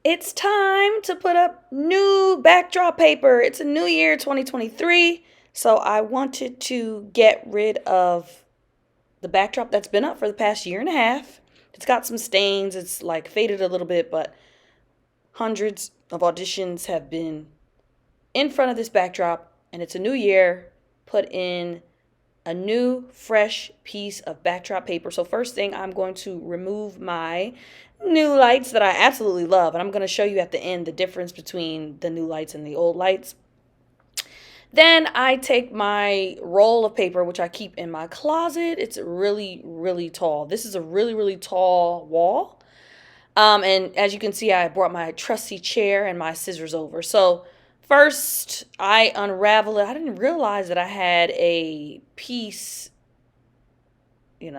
It's time to put up new backdrop paper. It's a new year, 2023. So I wanted to get rid of the backdrop that's been up for the past year and a half. It's got some stains. It's like faded a little bit, but hundreds of auditions have been in front of this backdrop, and it's a new year. Put in a new fresh piece of backdrop paper. So first thing, I'm going to remove my new lights that I absolutely love, and I'm going to show you at the end the difference between the new lights and the old lights. Then I take my roll of paper, which I keep in my closet. It's really, really tall. This is a really, really tall wall. And as you can see, I brought my trusty chair and my scissors over. So first, I unravel it. I didn't realize that I had a piece,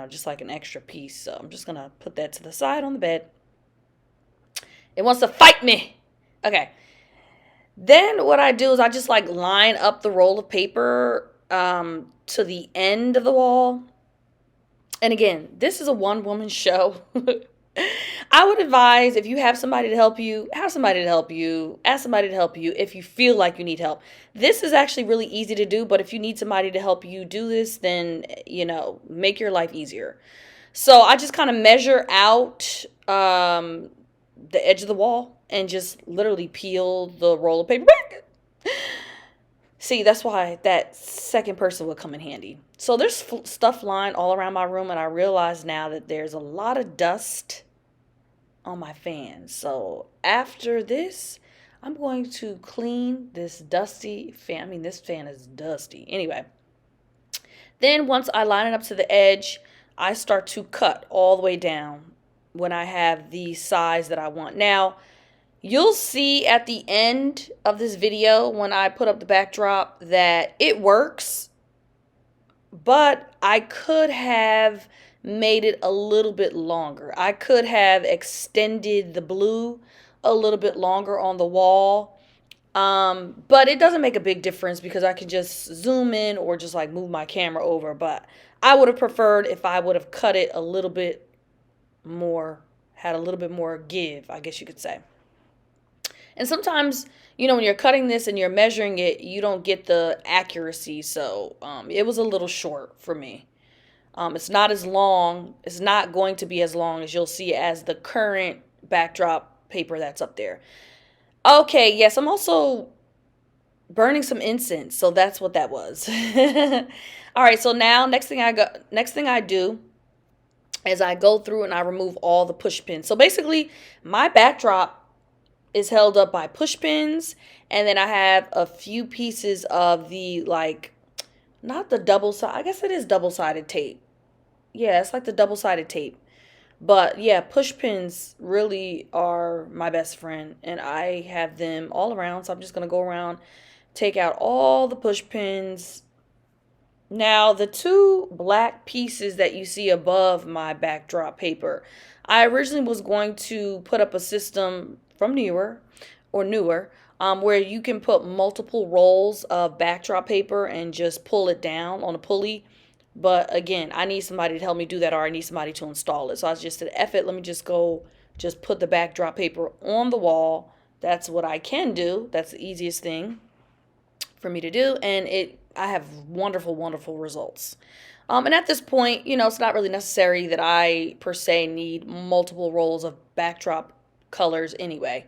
just like an extra piece. So I'm just going to put that to the side on the bed. It wants to fight me. Okay. Then what I do is I just like line up the roll of paper to the end of the wall. And again, this is a one-woman show. I would advise, if you have somebody to help you, have somebody to help you. Ask somebody to help you if you feel like you need help. This is actually really easy to do, but if you need somebody to help you do this, then, make your life easier. So I just kind of measure out the edge of the wall and just literally peel the roll of paper back. See, that's why that second person would come in handy. So there's stuff lying all around my room, and I realize now that there's a lot of dust on my fan. So after this, I'm going to clean this dusty fan. I mean, this fan is dusty. Anyway, then once I line it up to the edge, I start to cut all the way down when I have the size that I want. Now, you'll see at the end of this video when I put up the backdrop that it works, but I could have made it a little bit longer. I could have extended the blue a little bit longer on the wall, but it doesn't make a big difference because I can just zoom in or just like move my camera over. But I would have preferred if I would have cut it a little bit more, had a little bit more give, I guess you could say. And sometimes, when you're cutting this and you're measuring it, you don't get the accuracy. So it was a little short for me. It's not as long. It's not going to be as long as you'll see as the current backdrop paper that's up there. Okay, yes, I'm also burning some incense. So that's what that was. All right, so now next thing I do is I go through and I remove all the push pins. So basically, my backdrop is held up by push pins, and then I have a few pieces of the not the double side. I guess it is double-sided tape. Yeah, it's like the double-sided tape. But yeah, push pins really are my best friend, and I have them all around. So I'm just gonna go around, take out all the push pins. Now, the two black pieces that you see above my backdrop paper, I originally was going to put up a system from newer, where you can put multiple rolls of backdrop paper and just pull it down on a pulley. But again, I need somebody to help me do that, or I need somebody to install it. So I just said, F it, let me just put the backdrop paper on the wall. That's what I can do. That's the easiest thing for me to do. And I have wonderful, wonderful results. And at this point, it's not really necessary that I per se need multiple rolls of backdrop colors anyway.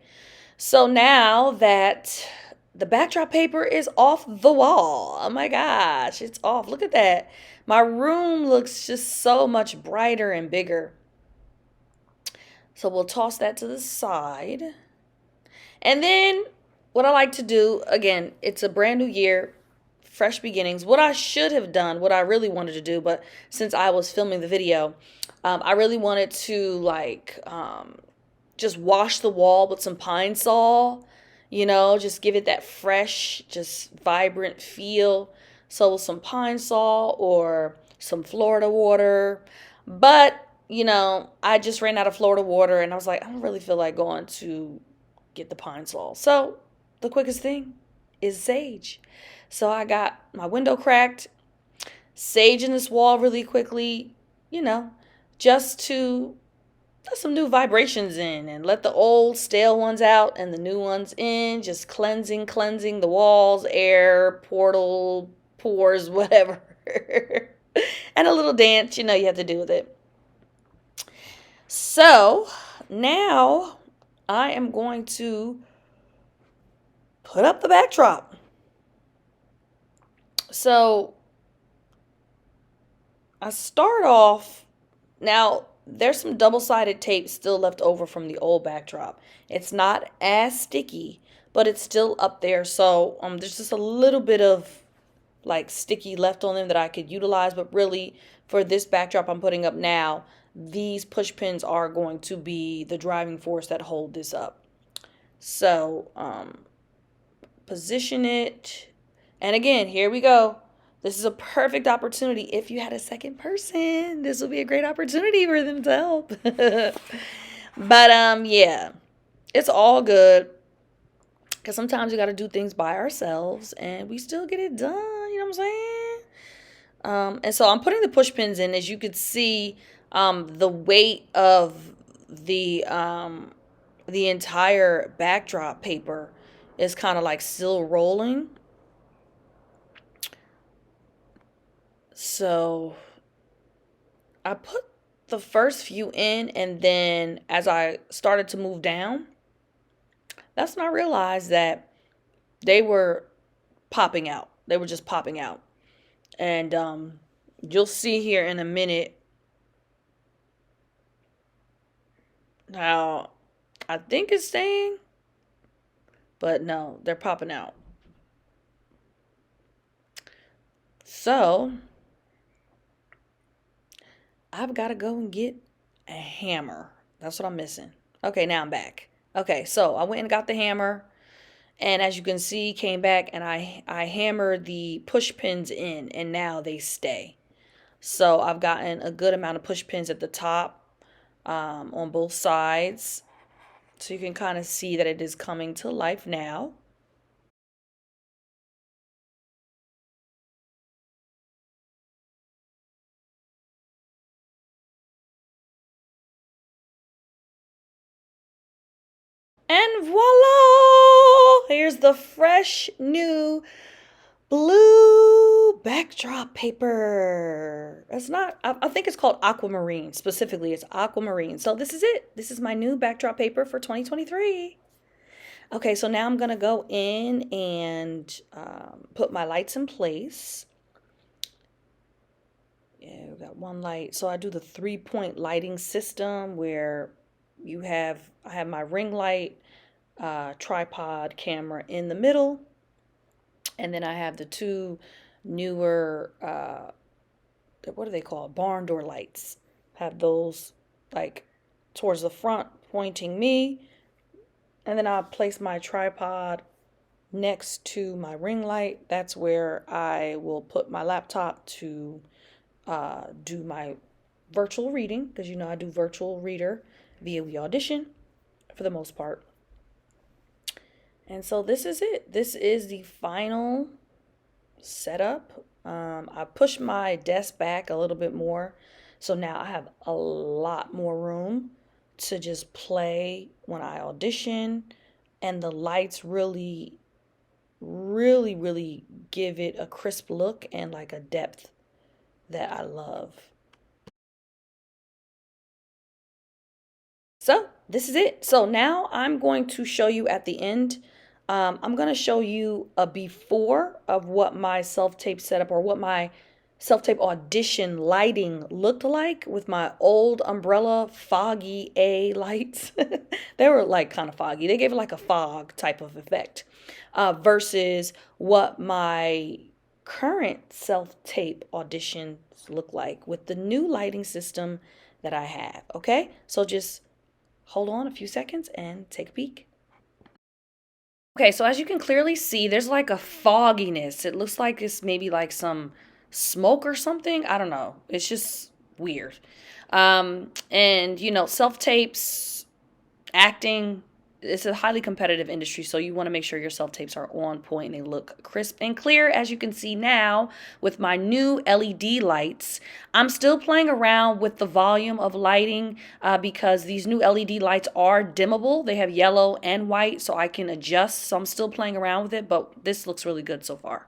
So now that the backdrop paper is off the wall, oh my gosh, it's off. Look at that. My room looks just so much brighter and bigger. So we'll toss that to the side. And then what I like to do, again, it's a brand new year, fresh beginnings. What I should have done, what I really wanted to do, but since I was filming the video, I really wanted to just wash the wall with some Pine Sol, just give it that fresh, just vibrant feel. So with some Pine Sol or some Florida water. But, I just ran out of Florida water, and I was like, I don't really feel like going to get the Pine Sol. So the quickest thing is sage. So I got my window cracked, sage in this wall really quickly, just to let some new vibrations in and let the old stale ones out and the new ones in. Just cleansing the walls, air, portal, pores, whatever. And a little dance, you have to do with it. So now I am going to put up the backdrop. So I start off, now there's some double-sided tape still left over from the old backdrop. It's not as sticky, but it's still up there. So there's just a little bit of like sticky left on them that I could utilize. But really, for this backdrop I'm putting up now, these push pins are going to be the driving force that hold this up. So position it. And again, here we go. This is a perfect opportunity. If you had a second person, this will be a great opportunity for them to help. But yeah, it's all good. Because sometimes we got to do things by ourselves and we still get it done. You know what I'm saying? And so I'm putting the push pins in. As you could see, the weight of the entire backdrop paper is kind of like still rolling. So I put the first few in, and then as I started to move down, that's when I realized that they were popping out. They were just popping out. And you'll see here in a minute. Now, I think it's staying, but no, they're popping out. So I've got to go and get a hammer. That's what I'm missing. Okay, now I'm back. Okay, so I went and got the hammer. And as you can see, came back and I hammered the push pins in, and now they stay. So I've gotten a good amount of push pins at the top on both sides. So you can kind of see that it is coming to life now. And voila! Here's the fresh new blue backdrop paper. It's not, I think it's called aquamarine. Specifically, it's aquamarine. So this is it. This is my new backdrop paper for 2023. Okay, so now I'm going to go in and put my lights in place. Yeah, we got one light. So I do the 3-point lighting system where I have my ring light, tripod camera in the middle. And then I have the two newer, what do they call it? Barn door lights. Have those like towards the front pointing me. And then I'll place my tripod next to my ring light. That's where I will put my laptop to do my virtual reading. Because I do virtual reader via Audition for the most part. And so this is it. This is the final setup. I pushed my desk back a little bit more. So now I have a lot more room to just play when I audition. And the lights really, really, really give it a crisp look and like a depth that I love. So this is it. So now I'm going to show you at the end. I'm going to show you a before of what my self-tape setup or what my self-tape audition lighting looked like with my old umbrella foggy A lights. They were like kind of foggy. They gave it like a fog type of effect versus what my current self-tape auditions look like with the new lighting system that I have. Okay, so just hold on a few seconds and take a peek. Okay, so as you can clearly see, there's like a fogginess. It looks like it's maybe like some smoke or something. I don't know. It's just weird. And self-tapes, acting, it's a highly competitive industry, so you want to make sure your self-tapes are on point and they look crisp and clear, as you can see now with my new LED lights. I'm still playing around with the volume of lighting because these new LED lights are dimmable. They have yellow and white, so I can adjust. So I'm still playing around with it, but this looks really good so far.